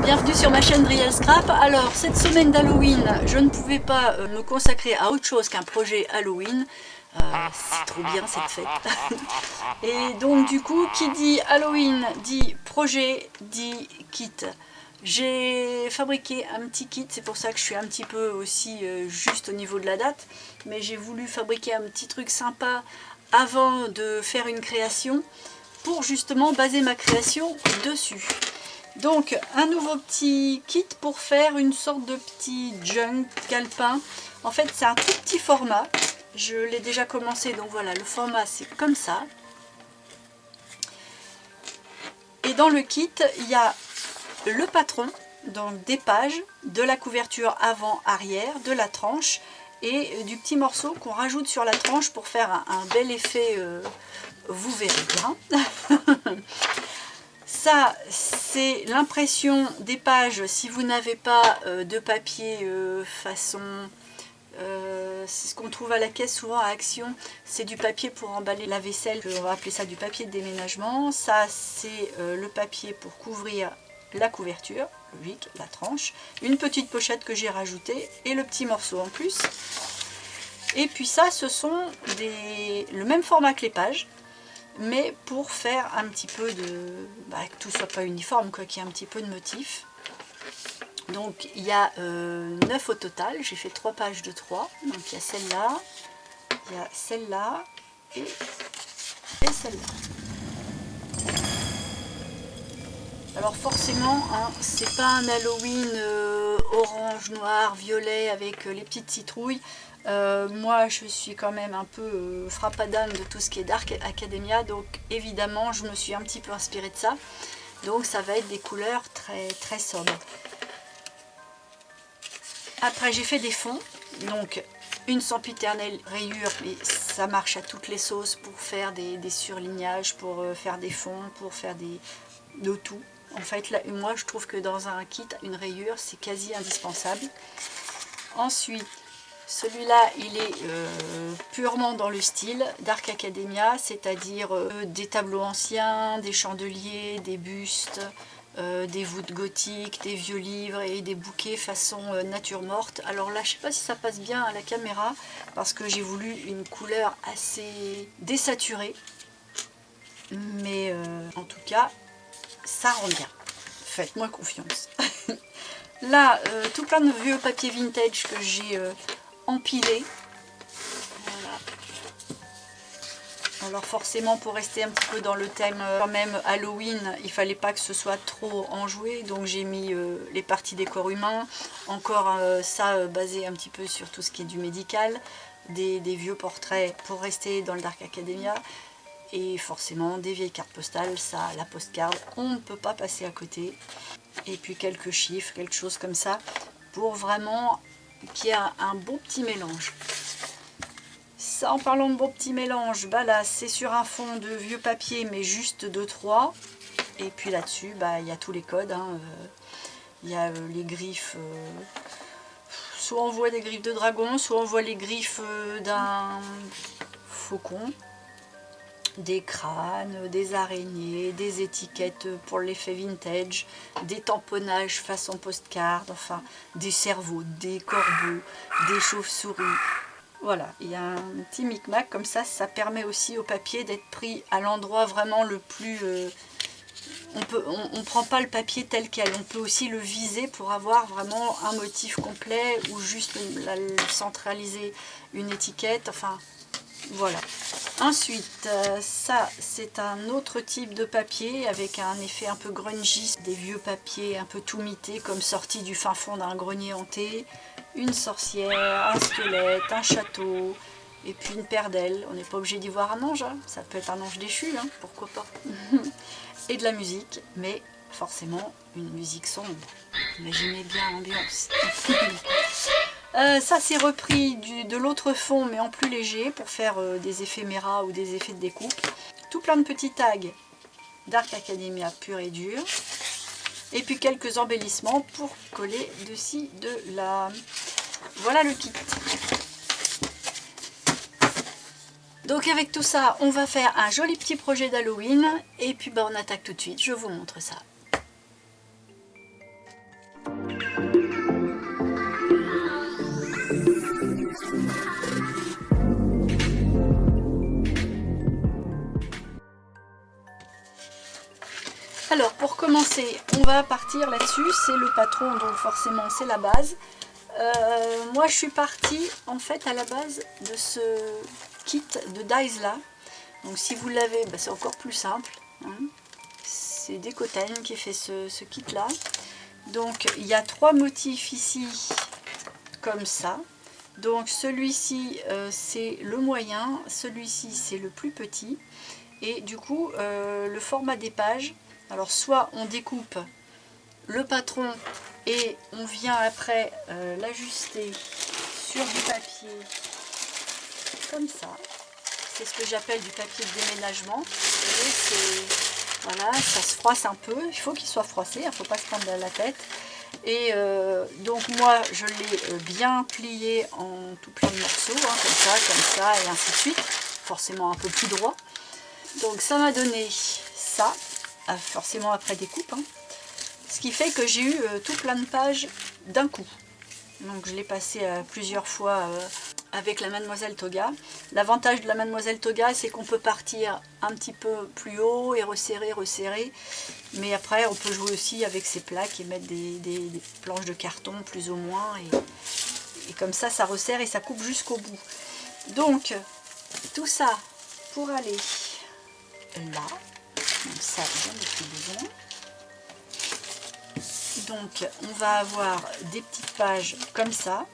bienvenue sur ma chaîne Brielle Scrap. Alors cette semaine d'Halloween, je ne pouvais pas me consacrer à autre chose qu'un projet Halloween. C'est trop bien cette fête. Et donc du coup, qui dit Halloween dit projet, dit kit. J'ai fabriqué un petit kit, c'est pour ça que je suis un petit peu aussi juste au niveau de la date. Mais j'ai voulu fabriquer un petit truc sympa avant de faire une création, pour justement baser ma création dessus. Donc un nouveau petit kit pour faire une sorte de petit junk calepin. En fait c'est un tout petit format, je l'ai déjà commencé, donc voilà, le format c'est comme ça. Et dans le kit il y a le patron, donc des pages, de la couverture avant-arrière, de la tranche et du petit morceau qu'on rajoute sur la tranche pour faire un bel effet, vous verrez bien. Ça, c'est l'impression des pages. Si vous n'avez pas de papier façon... c'est ce qu'on trouve à la caisse souvent à Action. C'est du papier pour emballer la vaisselle. On va appeler ça du papier de déménagement. Ça, c'est le papier pour couvrir la couverture, logique, la tranche. Une petite pochette que j'ai rajoutée et le petit morceau en plus. Et puis ça, ce sont le même format que les pages, mais pour faire un petit peu de... que tout soit pas uniforme, quoi, qu'il y ait un petit peu de motif. Donc il y a 9 au total, j'ai fait 3 pages de 3, donc il y a celle-là, il y a celle-là et celle-là. Alors forcément, hein, c'est pas un Halloween orange, noir, violet avec les petites citrouilles. Moi je suis quand même un peu frappadane de tout ce qui est Dark Academia, donc évidemment je me suis un petit peu inspirée de ça. Donc ça va être des couleurs très très sobres. Après j'ai fait des fonds, donc une sempiternelle rayure, mais ça marche à toutes les sauces pour faire des surlignages, pour faire des fonds, pour faire de tout. En fait là, moi je trouve que dans un kit, une rayure c'est quasi indispensable. Ensuite, celui-là, il est purement dans le style Dark Academia, c'est-à-dire des tableaux anciens, des chandeliers, des bustes, des voûtes gothiques, des vieux livres et des bouquets façon nature morte. Alors là, je ne sais pas si ça passe bien à la caméra, parce que j'ai voulu une couleur assez désaturée. Mais en tout cas, ça rend bien. Faites-moi confiance. Là, tout plein de vieux papier vintage que j'ai empilé. Voilà. Alors forcément, pour rester un petit peu dans le thème quand même Halloween, il fallait pas que ce soit trop enjoué, donc j'ai mis les parties des corps humains, encore ça basé un petit peu sur tout ce qui est du médical, des vieux portraits pour rester dans le Dark Academia, et forcément des vieilles cartes postales, ça, la postcard, on ne peut pas passer à côté, et puis quelques chiffres, quelque chose comme ça, pour vraiment qu'il y ait un bon petit mélange. Ça, en parlant de bon petit mélange, là c'est sur un fond de vieux papier, mais juste 2-3, et puis là-dessus, il y a tous les codes, hein. Il y a les griffes, soit on voit des griffes de dragon, soit on voit les griffes d'un faucon, des crânes, des araignées, des étiquettes pour l'effet vintage, des tamponnages façon postcard, enfin des cerveaux, des corbeaux, des chauves-souris. Voilà, il y a un petit micmac comme ça, ça permet aussi au papier d'être pris à l'endroit vraiment le plus... on ne prend pas le papier tel quel, on peut aussi le viser pour avoir vraiment un motif complet ou juste centraliser une étiquette, enfin voilà. Ensuite, ça c'est un autre type de papier avec un effet un peu grungy, des vieux papiers un peu tout mités comme sortis du fin fond d'un grenier hanté, une sorcière, un squelette, un château et puis une paire d'ailes. On n'est pas obligé d'y voir un ange, hein. Ça peut être un ange déchu, hein, pourquoi pas. Et de la musique, mais forcément une musique sombre. Imaginez bien l'ambiance. Ça c'est repris de l'autre fond mais en plus léger pour faire des éphéméras ou des effets de découpe. Tout plein de petits tags Dark Academia pur et dur. Et puis quelques embellissements pour coller de ci, de là. Voilà le kit. Donc avec tout ça, on va faire un joli petit projet d'Halloween. Et puis on attaque tout de suite, je vous montre ça. Alors pour commencer, on va partir là-dessus, c'est le patron, donc forcément c'est la base. Moi je suis partie en fait à la base de ce kit de dies là. Donc si vous l'avez, c'est encore plus simple. Hein. C'est Decoten qui fait ce kit là. Donc il y a 3 motifs ici comme ça. Donc celui-ci c'est le moyen, celui-ci c'est le plus petit. Et du coup le format des pages, alors soit on découpe le patron et on vient après l'ajuster sur du papier comme ça. C'est ce que j'appelle du papier de déménagement. Voilà, ça se froisse un peu, il faut qu'il soit froissé, il ne faut pas se prendre la tête. Et donc moi je l'ai bien plié en tout plein de morceaux, hein, comme ça, et ainsi de suite, forcément un peu plus droit. Donc ça m'a donné ça, forcément après découpe, hein. Ce qui fait que j'ai eu tout plein de pages d'un coup. Donc je l'ai passé plusieurs fois avec la Mademoiselle Toga. L'avantage de la Mademoiselle Toga, c'est qu'on peut partir un petit peu plus haut et resserrer. Mais après, on peut jouer aussi avec ces plaques et mettre des planches de carton plus ou moins. Et comme ça, ça resserre et ça coupe jusqu'au bout. Donc, tout ça pour aller là. Donc ça, j'en ai plus besoin. Donc on va avoir des petites pages comme ça.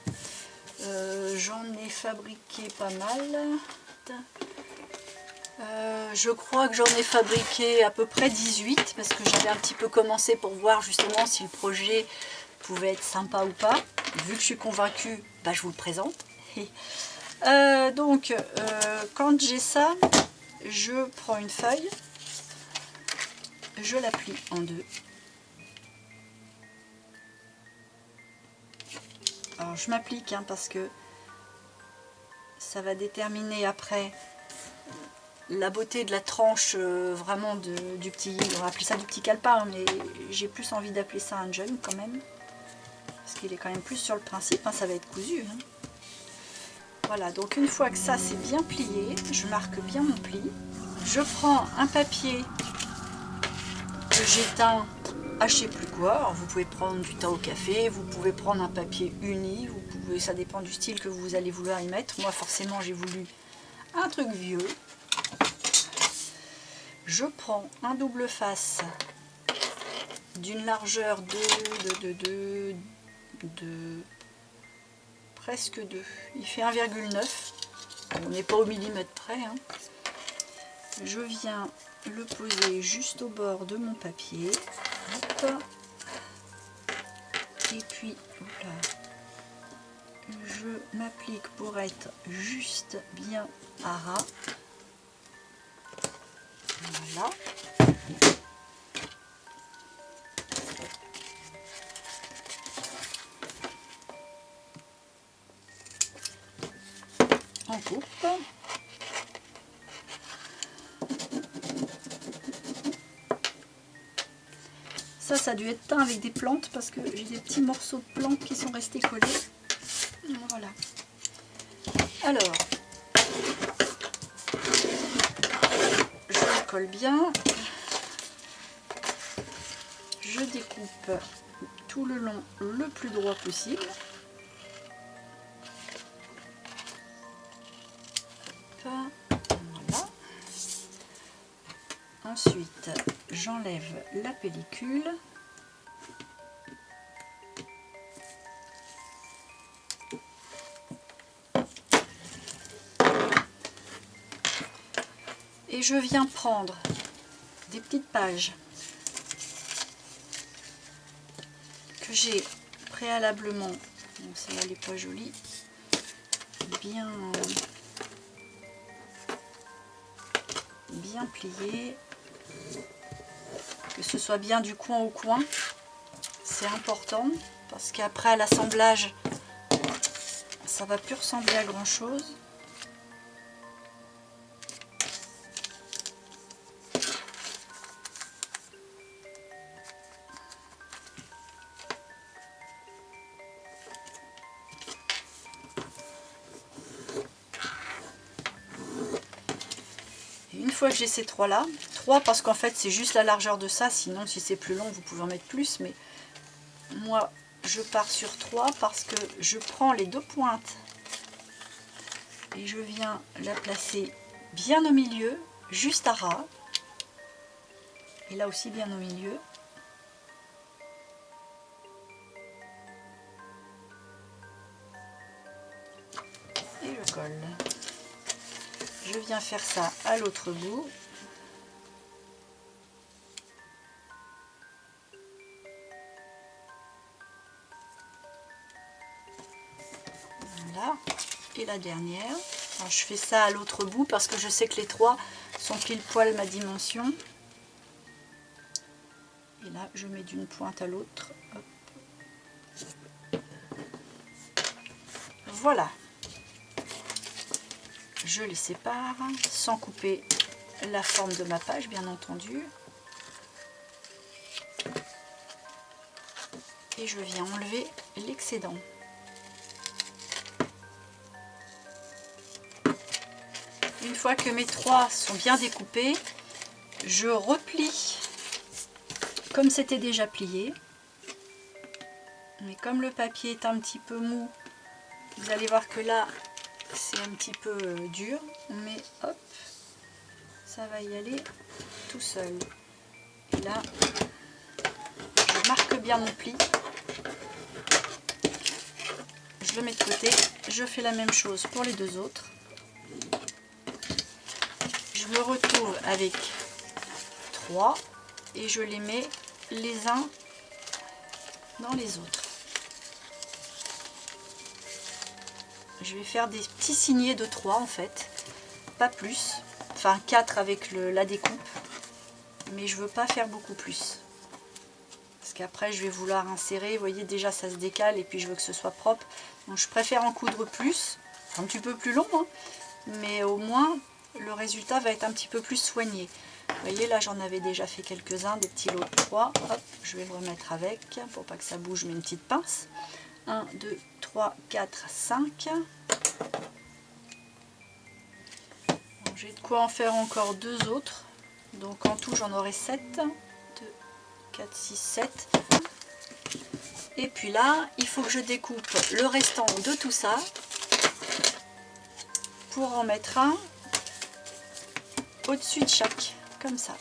J'en ai fabriqué pas mal. Je crois que j'en ai fabriqué à peu près 18 parce que j'avais un petit peu commencé pour voir justement si le projet pouvait être sympa ou pas. Vu que je suis convaincue, je vous le présente. Donc quand j'ai ça, je prends une feuille, je la plie en deux. Alors je m'applique parce que ça va déterminer après la beauté de la tranche vraiment du petit, on va appeler ça du petit calepin, mais j'ai plus envie d'appeler ça un jeune quand même, parce qu'il est quand même plus sur le principe, ça va être cousu. Hein. Voilà, donc une fois que ça c'est bien plié, je marque bien mon pli, je prends un papier que j'éteins à je sais plus quoi. Alors vous pouvez prendre du thym au café, vous pouvez prendre un papier uni, vous pouvez, ça dépend du style que vous allez vouloir y mettre. Moi forcément j'ai voulu un truc vieux. Je prends un double face d'une largeur de presque 2. Il fait 1,9. On n'est pas au millimètre près. Hein. Je viens le poser juste au bord de mon papier. Hop. Et puis, voilà, je m'applique pour être juste bien à ras. Voilà. On coupe. Ça a dû être teint avec des plantes parce que j'ai des petits morceaux de plantes qui sont restés collés. Voilà. Alors, je le colle bien. Je découpe tout le long le plus droit possible. Voilà. Ensuite, j'enlève la pellicule. Et je viens prendre des petites pages que j'ai préalablement, donc celle-là elle n'est pas jolie, bien pliée, que ce soit bien du coin au coin, c'est important parce qu'après à l'assemblage ça va plus ressembler à grand chose. Une fois que j'ai ces trois 3 parce qu'en fait c'est juste la largeur de ça, sinon si c'est plus long vous pouvez en mettre plus, mais moi je pars sur 3 parce que je prends les deux pointes et je viens la placer bien au milieu, juste à ras, et là aussi bien au milieu. Et je colle. Je viens faire ça à l'autre bout. Voilà. Et la dernière. Alors, je fais ça à l'autre bout parce que je sais que les 3 sont pile poil ma dimension. Et là, je mets d'une pointe à l'autre. Voilà. Je les sépare sans couper la forme de ma page, bien entendu. Et je viens enlever l'excédent. Une fois que mes 3 sont bien découpés, je replie comme c'était déjà plié. Mais comme le papier est un petit peu mou, vous allez voir que là, c'est un petit peu dur. Mais hop, ça va y aller tout seul. Et là, je marque bien mon pli. Je le mets de côté. Je fais la même chose pour les deux autres. Je me retrouve avec 3 et je les mets les uns dans les autres. Je vais faire des petits signets de 3 en fait, pas plus, enfin 4 avec la découpe, mais je veux pas faire beaucoup plus. Parce qu'après je vais vouloir insérer, vous voyez déjà ça se décale et puis je veux que ce soit propre. Donc je préfère en coudre plus, un petit peu plus long, hein, mais au moins le résultat va être un petit peu plus soigné. Vous voyez là j'en avais déjà fait quelques-uns, des petits lots de 3. Hop, je vais le remettre avec pour pas que ça bouge, mais une petite pince. 1, 2, 3, 4, 5. J'ai de quoi en faire encore 2 autres. Donc en tout j'en aurai 7. 2, 4, 6, 7. Et puis là, il faut que je découpe le restant de tout ça pour en mettre un au-dessus de chaque, comme ça.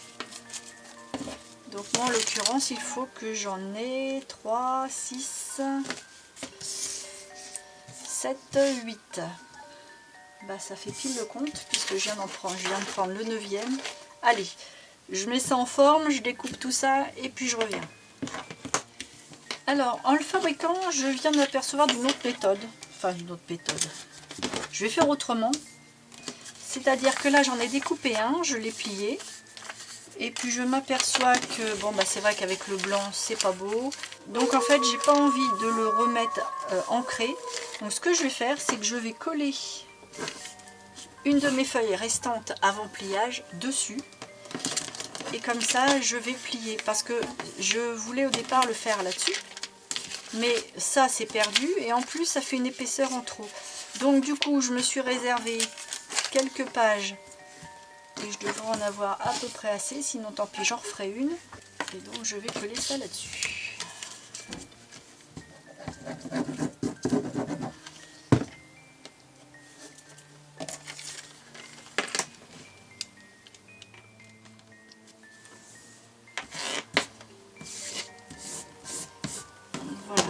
Donc moi en l'occurrence, il faut que j'en ai 3, 6, 7, 8. Bah, ça fait pile le compte puisque je viens de prendre le 9e. Allez, je mets ça en forme, je découpe tout ça et puis je reviens. Alors, en le fabriquant, je viens de m'apercevoir d'une autre méthode. Enfin, une autre méthode. Je vais faire autrement. C'est-à-dire que là, j'en ai découpé un, je l'ai plié. Et puis, je m'aperçois que, bon, bah, c'est vrai qu'avec le blanc, c'est pas beau. Donc, en fait, j'ai pas envie de le remettre ancré. Donc, ce que je vais faire, c'est que je vais coller une de mes feuilles restantes avant pliage dessus. Et comme ça, je vais plier. Parce que je voulais au départ le faire là-dessus. Mais ça c'est perdu et en plus ça fait une épaisseur en trop. Donc du coup je me suis réservé quelques pages et je devrais en avoir à peu près assez, sinon tant pis j'en referai une. Et donc je vais coller ça là-dessus. Voilà.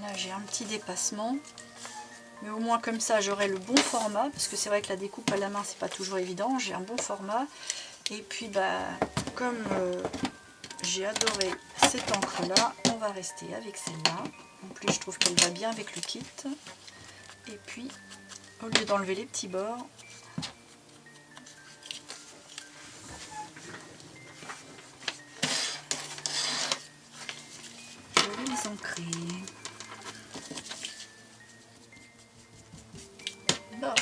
Là j'ai un petit dépassement. Mais au moins comme ça j'aurai le bon format, parce que c'est vrai que la découpe à la main c'est pas toujours évident, j'ai un bon format. Et puis bah comme j'ai adoré cette encre là, on va rester avec celle-là. En plus je trouve qu'elle va bien avec le kit. Et puis au lieu d'enlever les petits bords, je vais les ancrer. Là.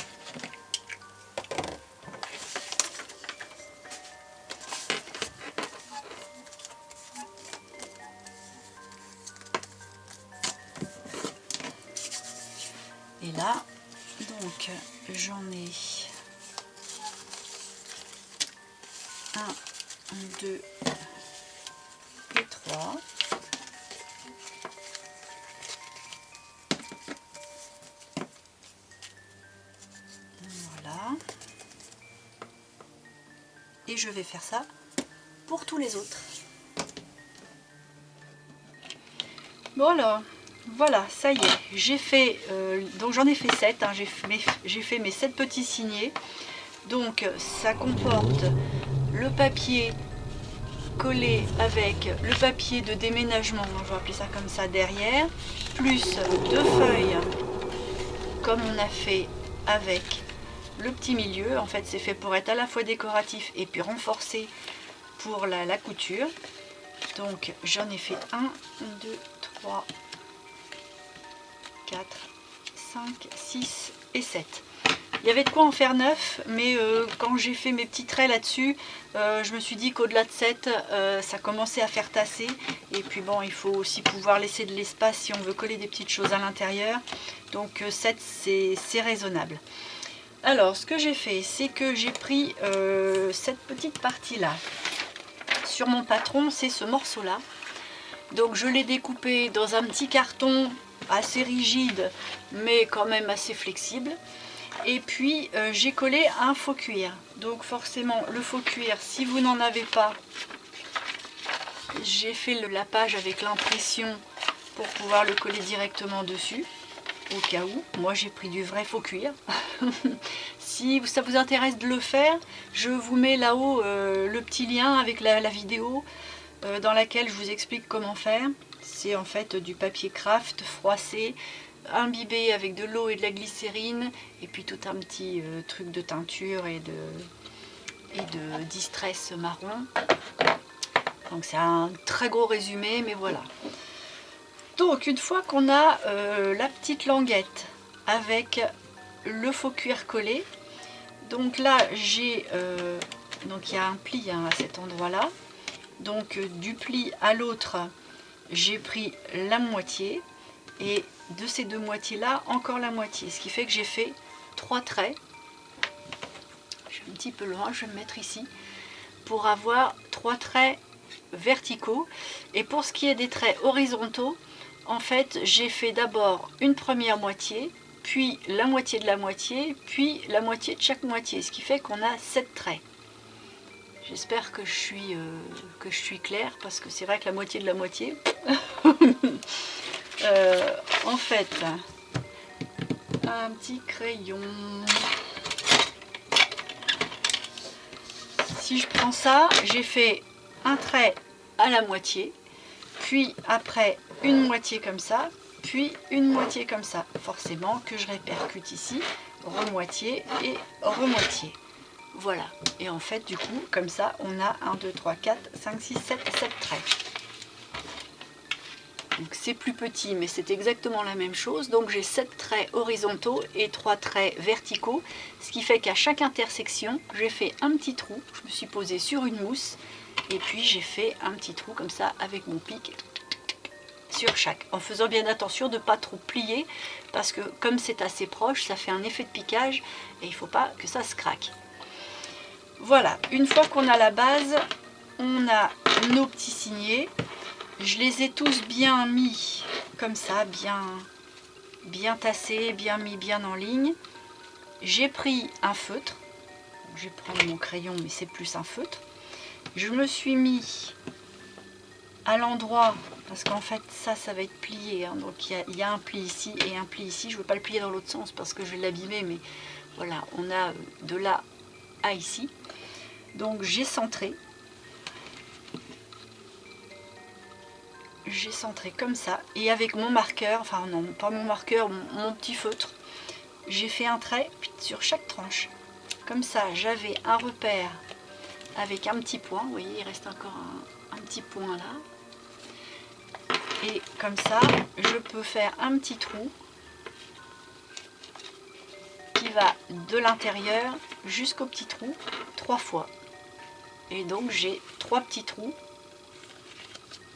Donc j'en ai 1, 2 et 3. Voilà. Et je vais faire ça pour tous les autres. Bon alors, voilà, ça y est, j'ai fait, donc j'en ai fait 7, hein, j'ai fait mes 7 petits signets. Donc ça comporte le papier collé avec le papier de déménagement, on va appeler ça comme ça, derrière, plus 2 feuilles comme on a fait avec le petit milieu. En fait c'est fait pour être à la fois décoratif et puis renforcé pour la couture. Donc j'en ai fait 1, 2, 3, 4, 5, 6 et 7. Il y avait de quoi en faire 9, mais quand j'ai fait mes petits traits là-dessus, je me suis dit qu'au-delà de 7, ça commençait à faire tasser. Et puis bon, il faut aussi pouvoir laisser de l'espace si on veut coller des petites choses à l'intérieur. Donc 7, c'est raisonnable. Alors, ce que j'ai fait, c'est que j'ai pris cette petite partie-là. Sur mon patron, c'est ce morceau-là. Donc je l'ai découpé dans un petit carton assez rigide, mais quand même assez flexible. Et puis j'ai collé un faux cuir. Donc forcément le faux cuir, si vous n'en avez pas, j'ai fait le lapage avec l'impression pour pouvoir le coller directement dessus, au cas où. Moi j'ai pris du vrai faux cuir. Si ça vous intéresse de le faire, je vous mets là-haut le petit lien avec la vidéo dans laquelle je vous explique comment faire. C'est en fait du papier craft froissé, imbibé avec de l'eau et de la glycérine, et puis tout un petit truc de teinture et de distress marron. Donc c'est un très gros résumé, mais voilà. Donc une fois qu'on a la petite languette avec le faux cuir collé, donc là j'ai donc il y a un pli hein, à cet endroit là, donc du pli à l'autre j'ai pris la moitié, et de ces deux moitiés là encore la moitié, ce qui fait que j'ai fait 3 traits. Je suis un petit peu loin, je vais me mettre ici pour avoir 3 traits verticaux. Et pour ce qui est des traits horizontaux, en fait j'ai fait d'abord une première moitié, puis la moitié de la moitié, puis la moitié de chaque moitié, ce qui fait qu'on a 7 traits. J'espère que je suis claire, parce que c'est vrai que la moitié de la moitié en fait, un petit crayon. Si je prends ça, j'ai fait un trait à la moitié, puis après une moitié comme ça, puis une moitié comme ça. Forcément que je répercute ici, remoitié et remoitié. Voilà. Et en fait, du coup, comme ça, on a 1, 2, 3, 4, 5, 6, 7 traits. Donc c'est plus petit, mais c'est exactement la même chose. Donc j'ai 7 traits horizontaux et 3 traits verticaux, ce qui fait qu'à chaque intersection, j'ai fait un petit trou. Je me suis posée sur une mousse, et puis j'ai fait un petit trou comme ça avec mon pic sur chaque, en faisant bien attention de ne pas trop plier, parce que comme c'est assez proche, ça fait un effet de piquage, et il ne faut pas que ça se craque. Voilà, une fois qu'on a la base, on a nos petits signets. Je les ai tous bien mis comme ça, bien tassés, bien mis, bien en ligne. J'ai pris un feutre. Je vais prendre mon crayon, mais c'est plus un feutre. Je me suis mis à l'endroit, parce qu'en fait ça va être plié. Hein, donc il y a un pli ici et un pli ici. Je ne veux pas le plier dans l'autre sens parce que je vais l'abîmer, mais voilà, on a de là à ici. Donc j'ai centré. J'ai centré comme ça, et avec mon marqueur, enfin non pas mon marqueur, mon petit feutre, j'ai fait un trait sur chaque tranche. Comme ça j'avais un repère avec un petit point, vous voyez il reste encore un petit point là, et comme ça je peux faire un petit trou qui va de l'intérieur jusqu'au petit trou 3 fois, et donc j'ai 3 petits trous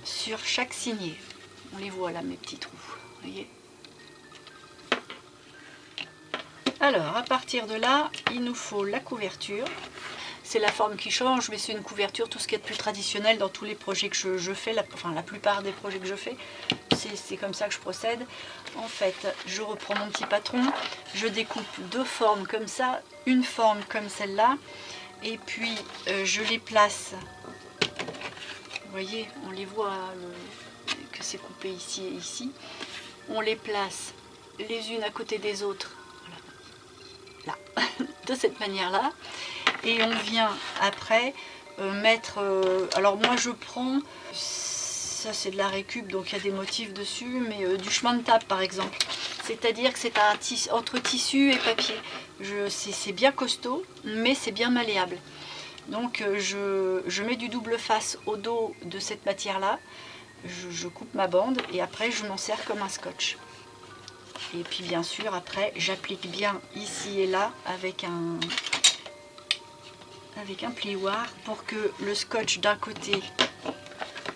sur chaque signet. On les voit là mes petits trous, vous voyez. Alors, à partir de là, il nous faut la couverture. C'est la forme qui change, mais c'est une couverture, tout ce qui est de plus traditionnel dans tous les projets que je fais, enfin la plupart des projets que je fais, c'est comme ça que je procède. En fait, je reprends mon petit patron, je découpe deux formes comme ça, une forme comme celle-là, et puis je les place. Vous voyez, on les voit que c'est coupé ici et ici. On les place les unes à côté des autres, voilà, là, de cette manière-là. Et on vient après mettre... alors moi je prends, ça c'est de la récup, donc il y a des motifs dessus, mais du chemin de table par exemple. C'est-à-dire que c'est entre tissu et papier. C'est bien costaud, mais c'est bien malléable. Donc je mets du double face au dos de cette matière-là. Je coupe ma bande et après je m'en sers comme un scotch. Et puis bien sûr après j'applique bien ici et là avec un plioir pour que le scotch d'un côté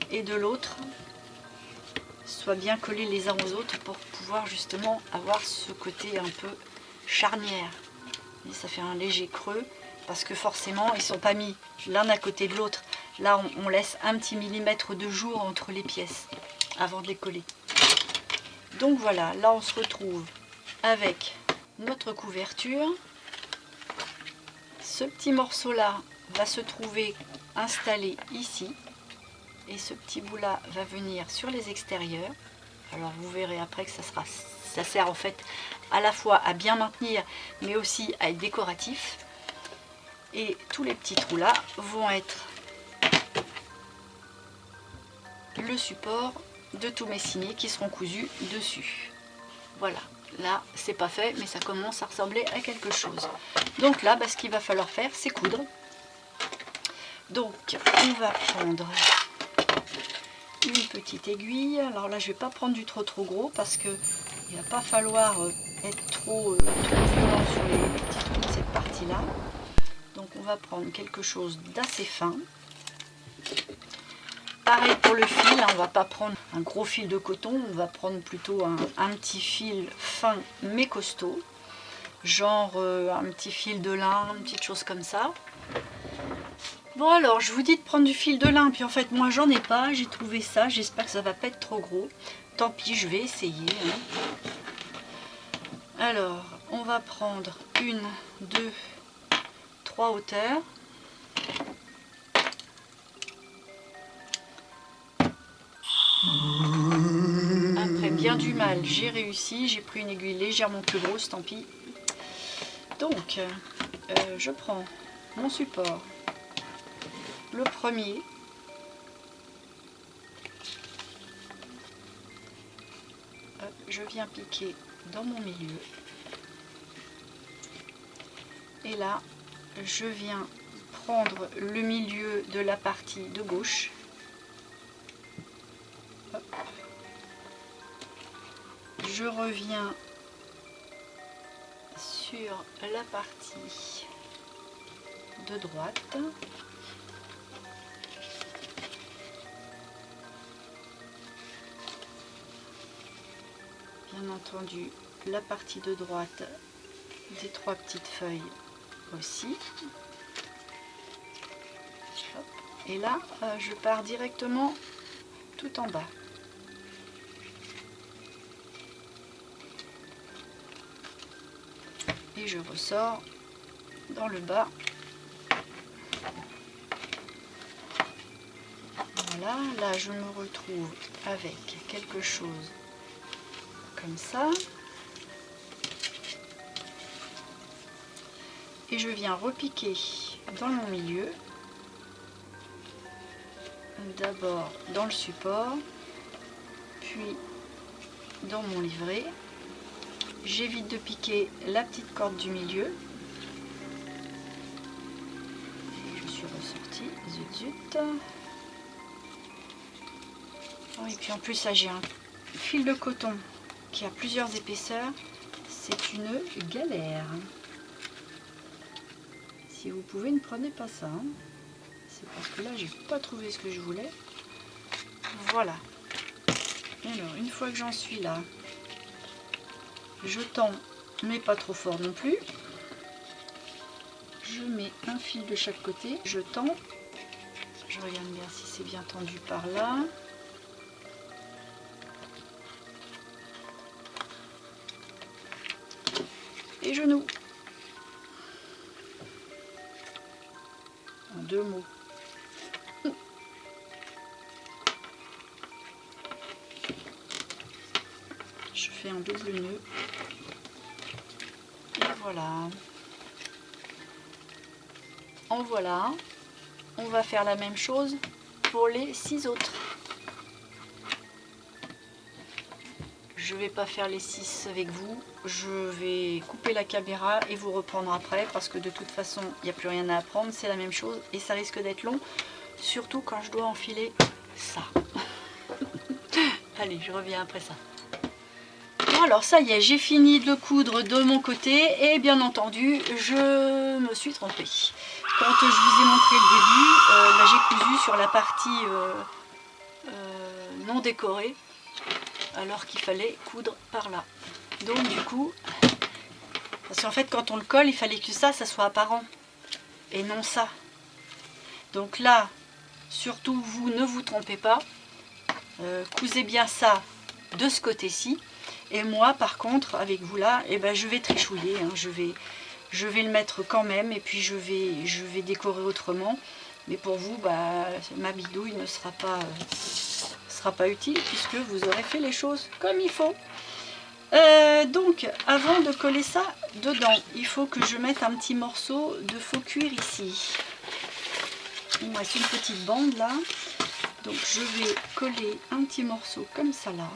et de l'autre soient bien collés les uns aux autres pour pouvoir justement avoir ce côté un peu charnière. Et ça fait un léger creux parce que forcément ils ne sont pas mis l'un à côté de l'autre. Là on laisse un petit millimètre de jour entre les pièces avant de les coller. Donc voilà, là on se retrouve avec notre couverture. Ce petit morceau là va se trouver installé ici et ce petit bout là va venir sur les extérieurs. Alors vous verrez après que ça sert en fait à la fois à bien maintenir mais aussi à être décoratif. Et tous les petits trous là vont être le support de tous mes signets qui seront cousus dessus. Voilà. Là, c'est pas fait, mais ça commence à ressembler à quelque chose. Donc là, ce qu'il va falloir faire, c'est coudre. Donc, on va prendre une petite aiguille. Alors là, je vais pas prendre du trop gros parce que il va pas falloir être trop violent sur les petits trous de cette partie-là. Donc, on va prendre quelque chose d'assez fin. Pareil pour le fil, hein, on va pas prendre un gros fil de coton, on va prendre plutôt un petit fil fin mais costaud, genre un petit fil de lin, une petite chose comme ça. Bon alors, je vous dis de prendre du fil de lin, puis en fait moi j'en ai pas, j'ai trouvé ça, j'espère que ça va pas être trop gros. Tant pis, je vais essayer. Hein. Alors, on va prendre 1, 2, 3 hauteurs. Après bien du mal, j'ai réussi, j'ai pris une aiguille légèrement plus grosse, tant pis. Donc, je prends mon support, le premier, hop, je viens piquer dans mon milieu, et là, je viens prendre le milieu de la partie de gauche. Hop. Je reviens sur la partie de droite. Bien entendu, la partie de droite des 3 petites feuilles aussi. Hop. Et là, je pars directement tout en bas. Et je ressors dans le bas. Voilà, là je me retrouve avec quelque chose comme ça. Et je viens repiquer dans mon milieu. D'abord dans le support, puis dans mon livret. J'évite de piquer la petite corde du milieu. Et je suis ressortie, zut zut. Oh, et puis en plus là j'ai un fil de coton qui a plusieurs épaisseurs. C'est une galère. Si vous pouvez, ne prenez pas ça. Hein. C'est parce que là j'ai pas trouvé ce que je voulais. Voilà. Alors une fois que j'en suis là, je tends mais pas trop fort non plus. Je mets un fil de chaque côté, je tends. Je regarde bien si c'est bien tendu par là. Et je noue. En 2 mots. Je fais un double nœud. Et voilà. En voilà. On va faire la même chose pour les 6 autres. Je ne vais pas faire les 6 avec vous. Je vais couper la caméra et vous reprendre après parce que de toute façon, il n'y a plus rien à apprendre. C'est la même chose et ça risque d'être long. Surtout quand je dois enfiler ça. Allez, je reviens après ça. Bon, alors ça y est, j'ai fini de coudre de mon côté et bien entendu, je me suis trompée. Quand je vous ai montré le début, j'ai cousu sur la partie non décorée, alors qu'il fallait coudre par là. Donc du coup, parce qu'en fait quand on le colle, il fallait que ça soit apparent et non ça. Donc là, surtout vous, ne vous trompez pas, cousez bien ça de ce côté-ci. Et moi par contre, avec vous là, eh ben, je vais trichouiller, hein, je vais le mettre quand même et puis je vais décorer autrement. Mais pour vous, bah, ma bidouille ne sera pas utile puisque vous aurez fait les choses comme il faut. Donc, avant de coller ça dedans, il faut que je mette un petit morceau de faux cuir ici. Il me reste une petite bande là. Donc, je vais coller un petit morceau comme ça là.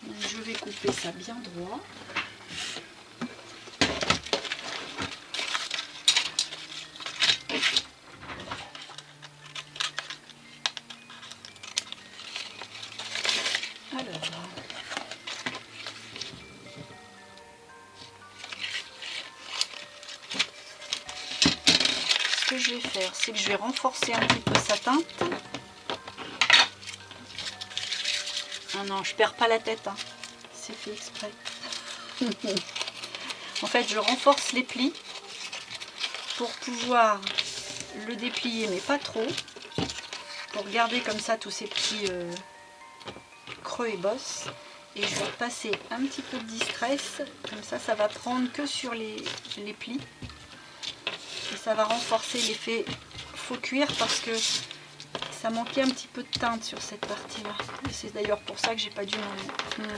Donc, je vais couper ça bien droit. Ce que je vais faire, c'est que je vais renforcer un petit peu sa teinte. Ah non, je perds pas la tête, hein. C'est fait exprès. En fait, je renforce les plis pour pouvoir le déplier, mais pas trop, pour garder comme ça tous ces petits creux et bosses. Et je vais passer un petit peu de distress, comme ça va prendre que sur les plis. Et ça va renforcer l'effet faux cuir parce que ça manquait un petit peu de teinte sur cette partie-là. Et c'est d'ailleurs pour ça que j'ai pas dû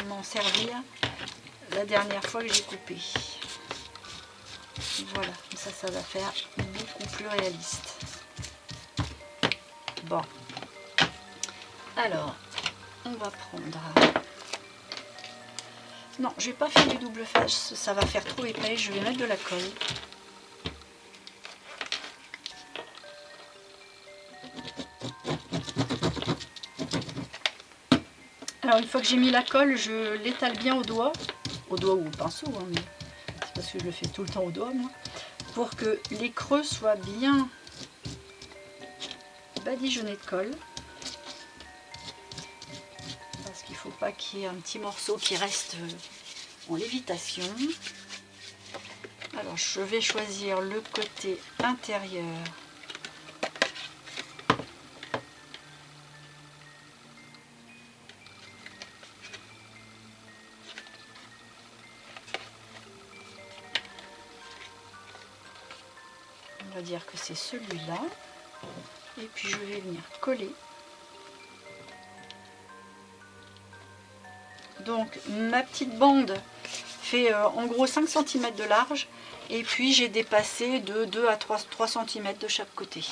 m'en servir la dernière fois que j'ai coupé. Voilà, ça va faire beaucoup plus réaliste. Bon. Alors, on va prendre... Non, je vais pas faire du double face, ça va faire trop épais. Je vais mettre de la colle. Alors une fois que j'ai mis la colle, je l'étale bien au doigt ou au pinceau, hein, mais c'est parce que je le fais tout le temps au doigt, moi, pour que les creux soient bien badigeonnés de colle. Parce qu'il ne faut pas qu'il y ait un petit morceau qui reste en lévitation. Alors je vais choisir le côté intérieur. On va dire que c'est celui-là. Et puis je vais venir coller. Donc ma petite bande fait en gros 5 cm de large. Et puis j'ai dépassé de 2 à 3 cm de chaque côté.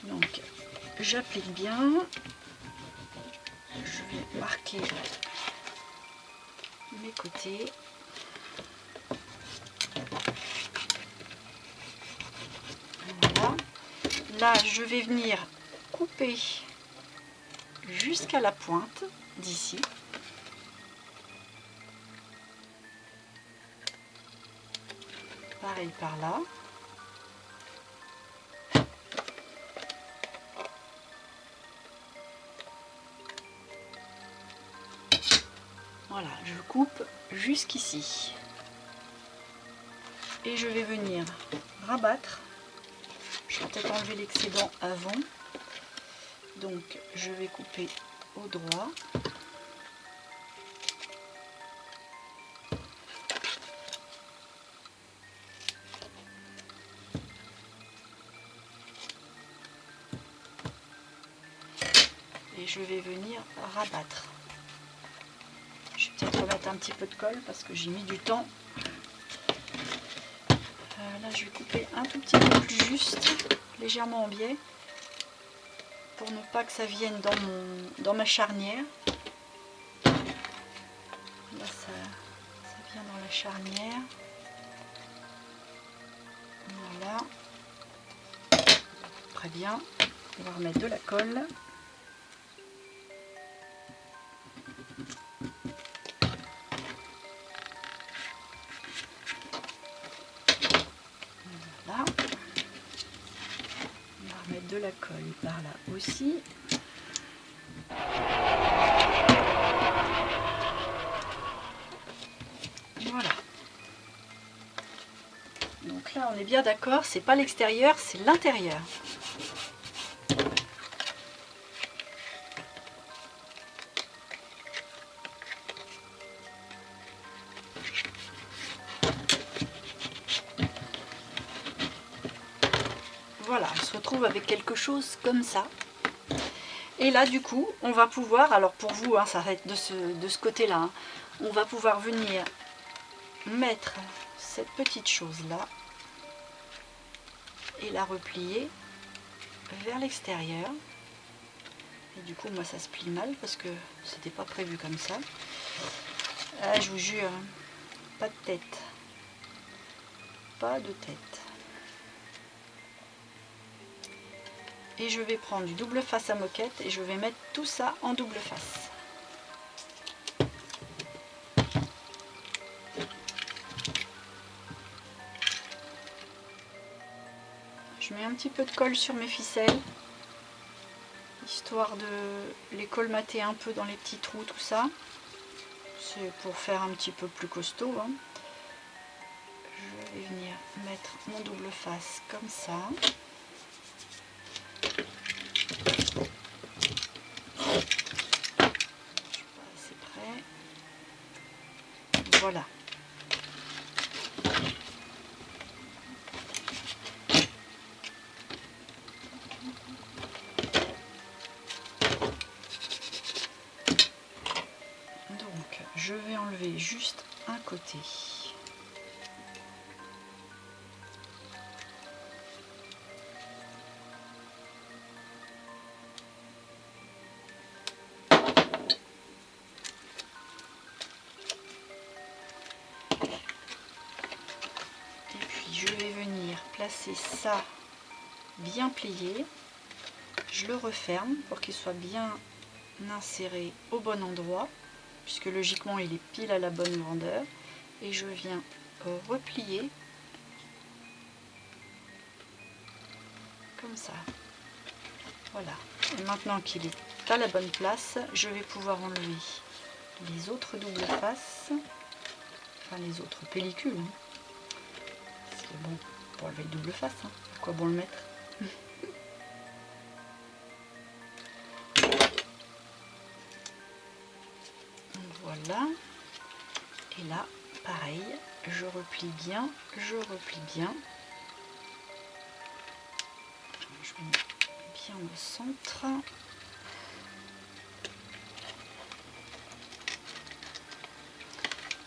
Donc j'applique bien. Je vais marquer mes côtés. Voilà. Là, je vais venir couper jusqu'à la pointe d'ici. Pareil par là. Voilà, je coupe jusqu'ici. Et je vais venir rabattre. Je vais peut-être enlever l'excédent avant. Donc je vais couper au droit. Et je vais venir rabattre. Je vais peut-être remettre un petit peu de colle parce que j'ai mis du temps. Là je vais couper un tout petit peu plus juste, légèrement en biais, pour ne pas que ça vienne dans ma charnière. Là ça vient dans la charnière. Voilà. Très bien. On va remettre de la colle. Voilà. On va remettre de la colle par là aussi. Voilà. Donc là on est bien d'accord, c'est pas l'extérieur, c'est l'intérieur. Voilà, on se retrouve avec quelque chose comme ça. Et là du coup on va pouvoir, alors pour vous hein, ça va être de ce côté là, hein, on va pouvoir venir mettre cette petite chose là et la replier vers l'extérieur. Et du coup moi ça se plie mal parce que c'était pas prévu comme ça. Ah, je vous jure, pas de tête, pas de tête. Et je vais prendre du double face à moquette et je vais mettre tout ça en double face. Je mets un petit peu de colle sur mes ficelles, histoire de les colmater un peu dans les petits trous, tout ça. C'est pour faire un petit peu plus costaud, hein. Je vais venir mettre mon double face comme ça. C'est prêt. Voilà. Donc je vais enlever juste un côté. Je vais venir placer ça bien plié, je le referme pour qu'il soit bien inséré au bon endroit, puisque logiquement il est pile à la bonne grandeur, et je viens replier comme ça. Voilà, et maintenant qu'il est à la bonne place, je vais pouvoir enlever les autres doubles faces, enfin les autres pellicules. C'est bon, pour enlever le double face, hein. À quoi bon le mettre? Voilà. Et là, pareil, je replie bien, je replie bien. Je mets bien au centre.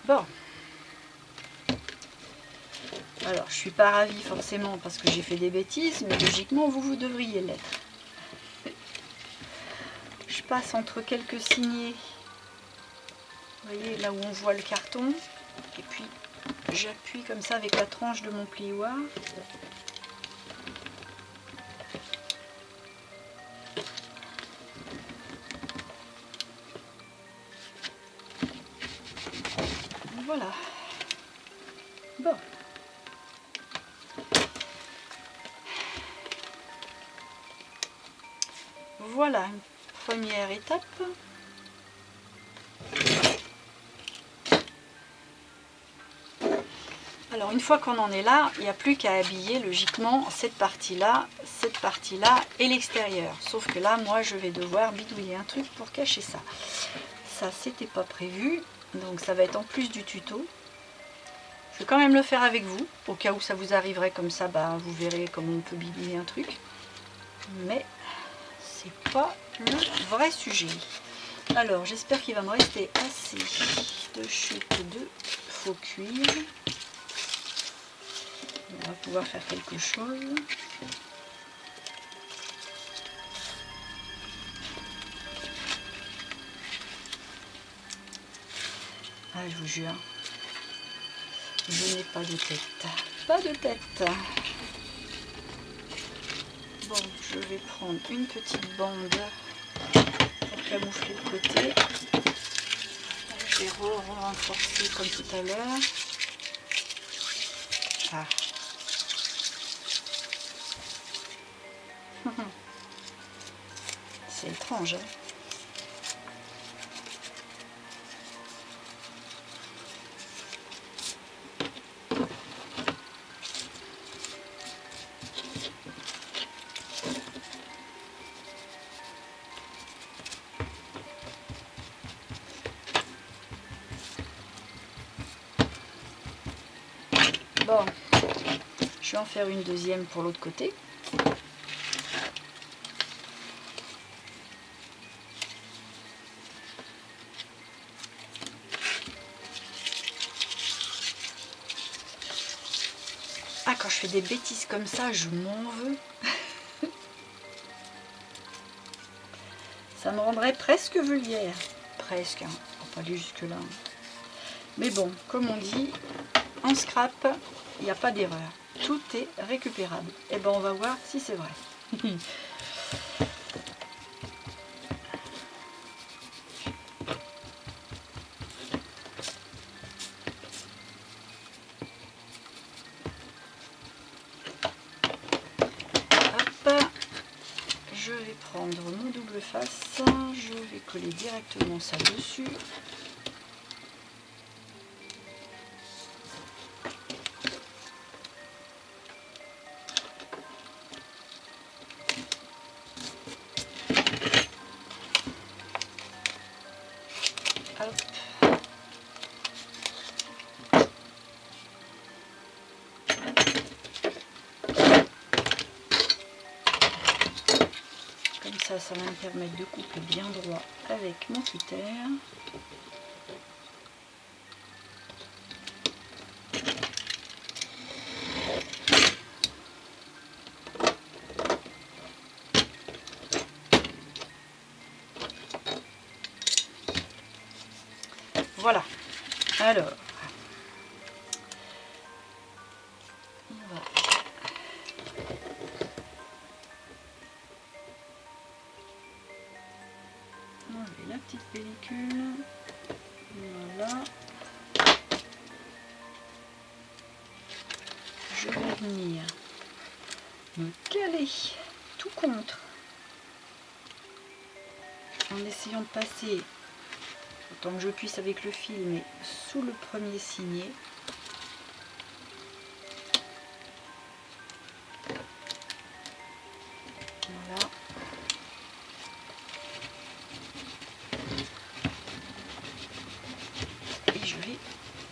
Bon. Alors, je suis pas ravie forcément parce que j'ai fait des bêtises, mais logiquement, vous devriez l'être. Je passe entre quelques signets. Vous voyez, là où on voit le carton. Et puis, j'appuie comme ça avec la tranche de mon plioir. Voilà. Bon. Voilà une première étape. Alors une fois qu'on en est là, il n'y a plus qu'à habiller logiquement cette partie-là et l'extérieur. Sauf que là, moi, je vais devoir bidouiller un truc pour cacher ça. Ça, c'était pas prévu, donc ça va être en plus du tuto. Je vais quand même le faire avec vous, au cas où ça vous arriverait comme ça, bah, vous verrez comment on peut bidouiller un truc. Mais c'est pas le vrai sujet. Alors, j'espère qu'il va me rester assez de chutes de faux cuir. On va pouvoir faire quelque chose. Ah, je vous jure, je n'ai pas de tête. Pas de tête. Bon, je vais prendre une petite bande pour camoufler le côté. Je vais renforcer comme tout à l'heure. Ah. C'est étrange, hein? Bon, je vais en faire une deuxième pour l'autre côté. Ah, quand je fais des bêtises comme ça, je m'en veux. Ça me rendrait presque vulgaire. Presque, hein. On va pas aller jusque là. Mais bon, comme on dit, en scrap, il n'y a pas d'erreur. Tout est récupérable. Et ben on va voir si c'est vrai. Hop, je vais prendre mon double face. Je vais coller directement ça dessus. Hop. Comme ça va me permettre de couper bien droit avec mon cutter. Voilà. Alors, on va enlever la petite pellicule. Voilà. Je vais venir me caler tout contre en essayant de passer autant que je puisse avec le fil, mais sous le premier signet. Voilà. Et je vais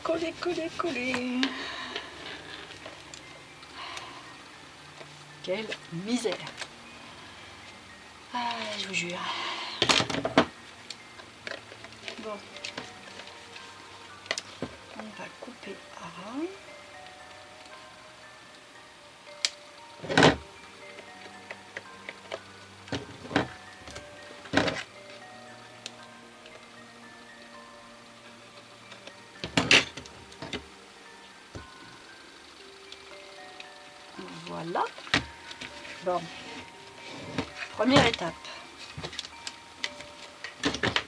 coller, coller, coller. Quelle misère! Ah, je vous jure. Bon. On va couper à ras. Voilà. Bon. Première étape.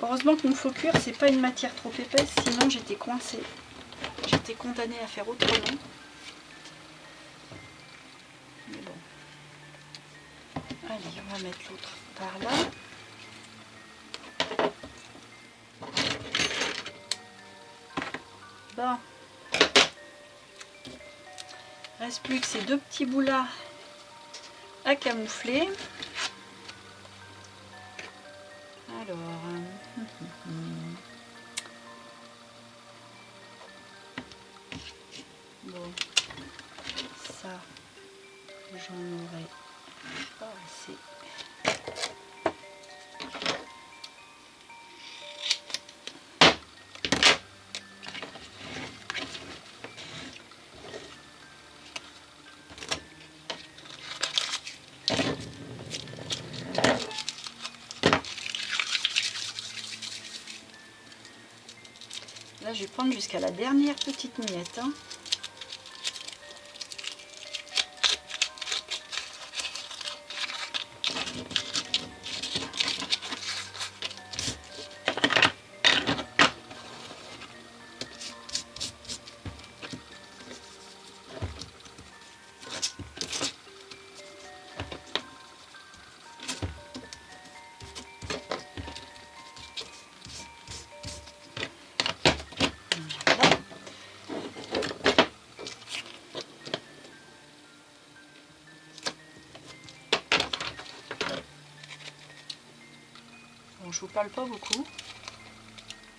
Heureusement que mon faux cuir, c'est pas une matière trop épaisse, sinon j'étais coincée. J'étais condamnée à faire autrement. Mais bon. Allez, on va mettre l'autre par là. Bon. Reste plus que ces deux petits bouts là à camoufler. Alors, bon, ça, j'en aurai pas assez. Là, je vais prendre jusqu'à la dernière petite miette. Hein. Bon, je vous parle pas beaucoup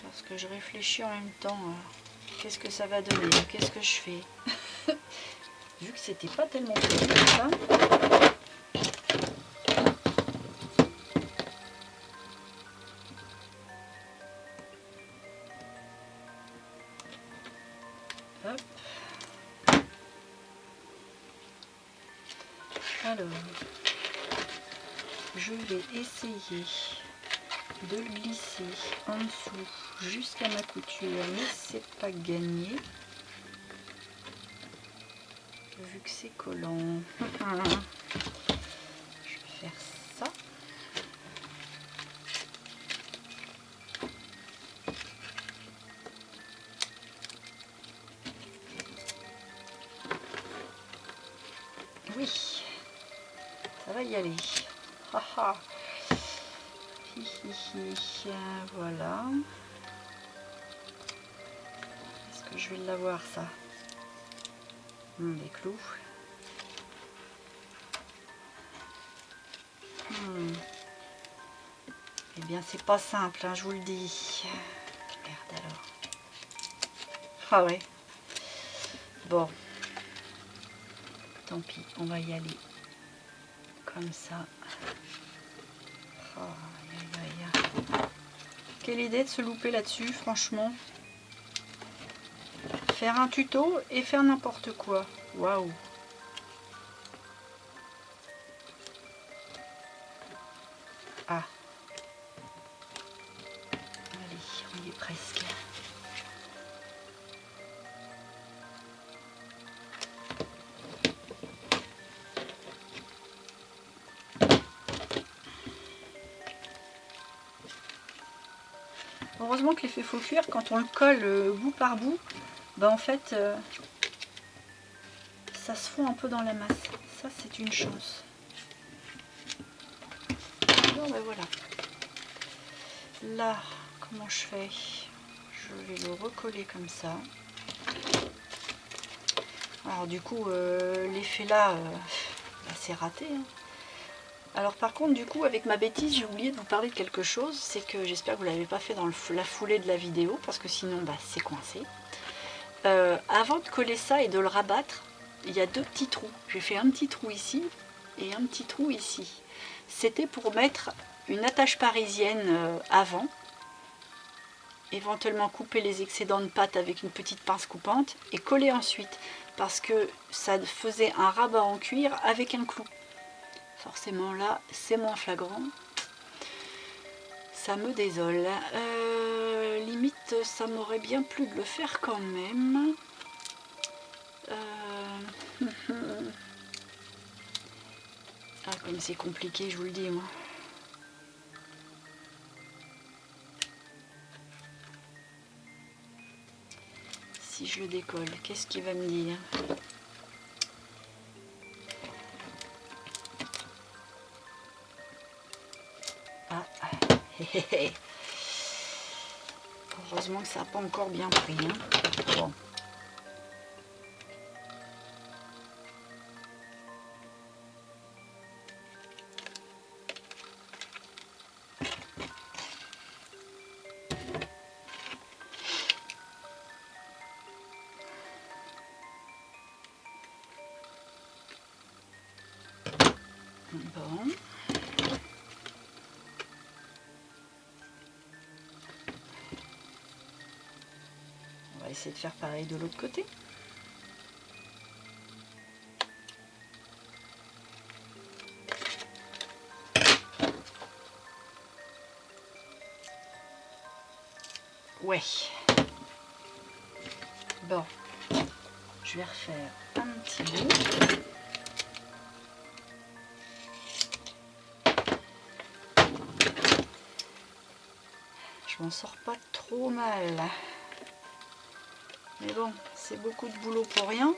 parce que je réfléchis en même temps à qu'est-ce que ça va donner, qu'est-ce que je fais. Vu que c'était pas tellement prévu ça. Hop. Alors, je vais essayer de le glisser en dessous jusqu'à ma couture, mais c'est pas gagné vu que c'est collant. Je vais faire ça. Oui, ça va y aller. Haha. Voilà. Est-ce que je vais l'avoir ça? Les clous. Eh bien, c'est pas simple, hein, je vous le dis. Merde alors. Ah ouais. Bon. Tant pis, on va y aller comme ça. Oh, aïe, aïe, aïe. Quelle idée de se louper là-dessus, franchement. Faire un tuto et faire n'importe quoi. Waouh. Ah. Allez, on y est presque. Heureusement que l'effet faux cuir, quand on le colle bout par bout, ben en fait, ça se fond un peu dans la masse. Ça, c'est une chance. Bon, ben voilà. Là, comment je fais? Je vais le recoller comme ça. Alors du coup, l'effet là, bah, c'est raté. Hein. Alors par contre, du coup, avec ma bêtise, j'ai oublié de vous parler de quelque chose. C'est que j'espère que vous ne l'avez pas fait dans la foulée de la vidéo, parce que sinon, bah, c'est coincé. Avant de coller ça et de le rabattre, il y a deux petits trous. J'ai fait un petit trou ici et un petit trou ici. C'était pour mettre une attache parisienne avant. Éventuellement couper les excédents de pâte avec une petite pince coupante et coller ensuite. Parce que ça faisait un rabat en cuir avec un clou. Forcément là, c'est moins flagrant. Ça me désole. Limite, ça m'aurait bien plu de le faire quand même. Ah, comme c'est compliqué, je vous le dis, moi. Si je le décolle, qu'est-ce qu'il va me dire? Ah, heureusement que ça n'a pas encore bien pris. Hein. Bon. Bon. On va essayer de faire pareil de l'autre côté. Ouais. Bon. Je vais refaire un petit bout. Je m'en sors pas trop mal. Mais bon, c'est beaucoup de boulot pour rien.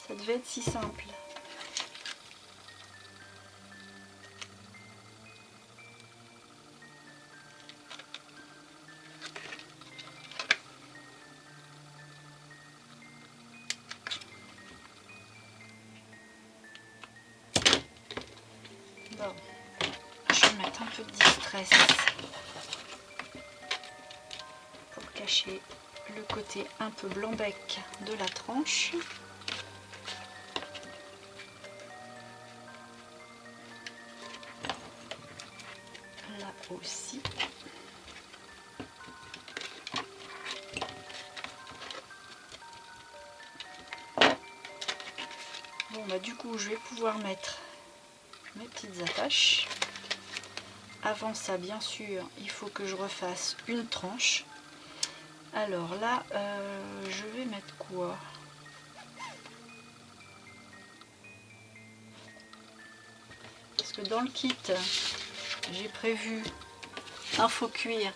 Ça devait être si simple. Bon, je vais mettre un peu de distress pour cacher le côté un peu blanc-bec de la tranche. Là aussi. Bon bah du coup je vais pouvoir mettre mes petites attaches. Avant ça bien sûr il faut que je refasse une tranche. Alors là je vais mettre quoi? Parce que dans le kit j'ai prévu un faux cuir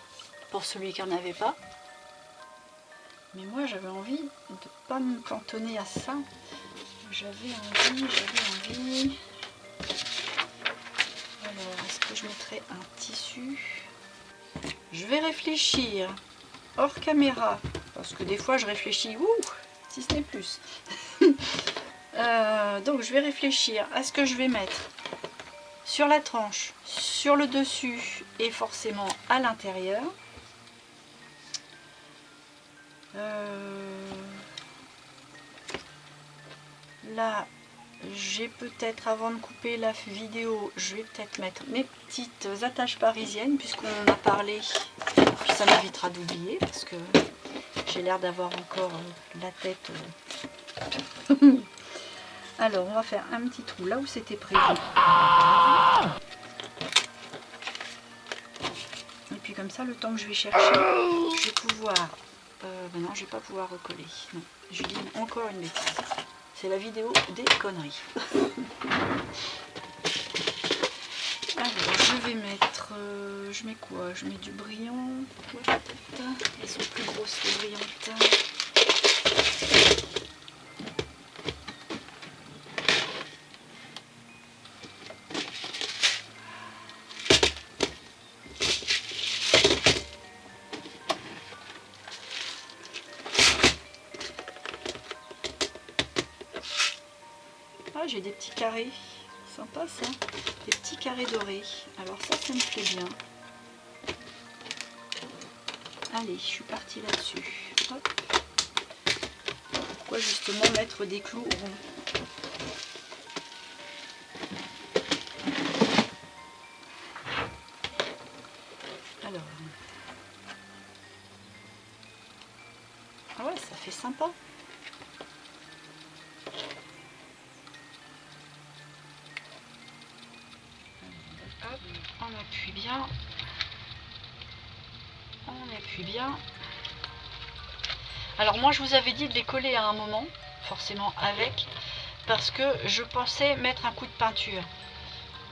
pour celui qui n'en avait pas. Mais moi j'avais envie de pas me cantonner à ça. J'avais envie. Alors, est-ce que je mettrai un tissu? Je vais réfléchir hors caméra, parce que des fois je réfléchis, si ce n'est plus. Donc je vais réfléchir à ce que je vais mettre sur la tranche, sur le dessus et forcément à l'intérieur. Là, j'ai peut-être, avant de couper la vidéo, je vais peut-être mettre mes petites attaches parisiennes, puisqu'on en a parlé, puis ça m'évitera d'oublier, parce que j'ai l'air d'avoir encore la tête. Alors, on va faire un petit trou là où c'était prévu. Et puis comme ça, le temps que je vais chercher, je vais pouvoir... ben non, je vais pas pouvoir recoller. Non, je dis encore une bêtise. C'est la vidéo des conneries. Alors, je vais mettre... je mets quoi? Je mets du brillant. Ouais, peut-être. Elles sont plus grosses, les brillantes. Ah, j'ai des petits carrés. Sympa ça. Des petits carrés dorés. Alors ça me plaît bien. Allez, je suis partie là-dessus. Pourquoi justement mettre des clous ronds? Alors. Ah ouais, ça fait sympa. Hop, on appuie bien. On appuie bien. Alors moi je vous avais dit de les coller à un moment, forcément avec, parce que je pensais mettre un coup de peinture.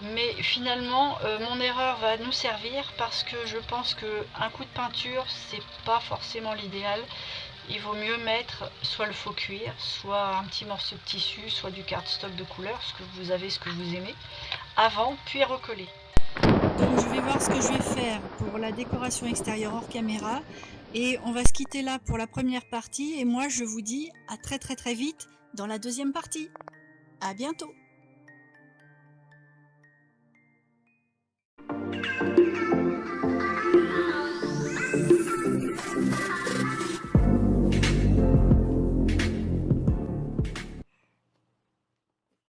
Mais finalement mon erreur va nous servir, parce que je pense qu'un coup de peinture c'est pas forcément l'idéal. Il vaut mieux mettre soit le faux cuir, soit un petit morceau de tissu, soit du cardstock de couleur, ce que vous avez, ce que vous aimez, avant, puis recoller. Donc je vais voir ce que je vais faire pour la décoration extérieure hors caméra, et on va se quitter là pour la première partie, et moi je vous dis à très vite dans la deuxième partie. À bientôt.